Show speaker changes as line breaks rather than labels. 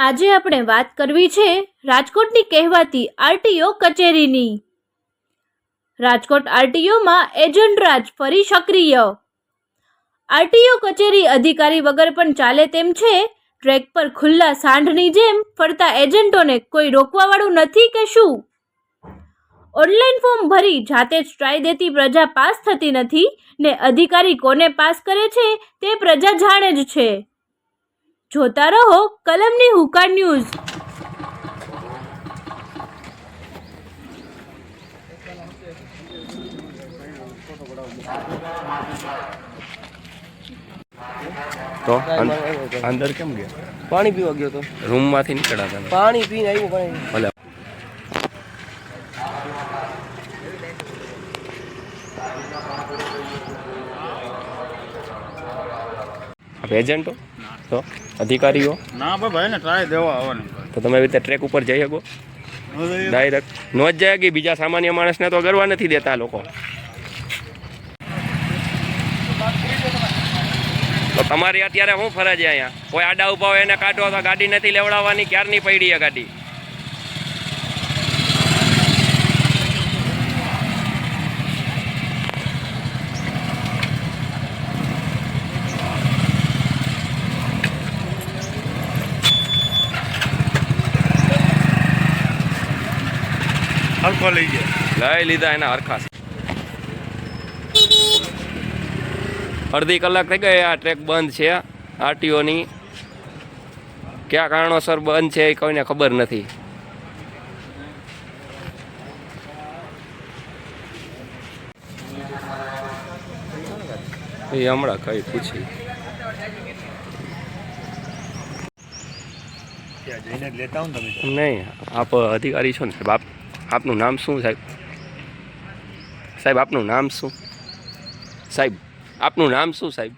આજે આપણે વાત કરવી છે રાજકોટની કહેવાતી આરટીઓ કચેરીની। રાજકોટ આરટીઓમાં એજન્ટ રાજ ફરી સક્રિય। આરટીઓ કચેરી અધિકારી વગર પણ ચાલે તેમ છે। ટ્રેક પર ખુલ્લા સાંઢની જેમ ફરતા એજન્ટોને કોઈ રોકવાવાળું નથી કે શું? ઓનલાઈન ફોર્મ ભરી જાતે જ ટ્રાય દેતી પ્રજા પાસ થતી નથી ને અધિકારી કોને પાસ કરે છે તે પ્રજા જાણે જ છે। જોતા રહો કલમની હુકા ન્યૂઝ।
તો અંદર કેમ ગયા?
પાણી પીવા ગયો તો
રૂમ માંથી નીકળ્યા હતા?
પાણી પીને આવ્યો પાણી
ભલે એજન્ટો તો અધિકારીઓ
ના ભાઈ ને ટ્રાય દેવા આવવાની
તો તમે રીતે ટ્રેક ઉપર જઈ શકો ડાયરેક્ટ નો જ જાય કે બીજા સામાન્ય માણસને તો ગરવા નથી દેતા લોકો। તો તમારી અત્યારે શું ફરજ છે અહીંયા? કોઈ આડા ઉભા હોય એને કાઢો તો ગાડી નથી લેવડાવવાની, ક્યારની પડી છે ગાડી?
હરખો લઈ ગયા
લઈ લીધા એના હરખા। અડધી કલાક થઈ ગઈ આ ટ્રેક બંધ છે આરટીઓની। કયા કારણોસર બંધ છે એ કોઈને ખબર નથી। એ હમણાં કઈ પૂછી
જઈને લેતા હું તમે
નહીં। આપ અધિકારી છો ને સાહેબ? આપનું નામ શું સાહેબ? સાહેબ આપનું નામ શું? સાહેબ આપનું નામ શું સાહેબ?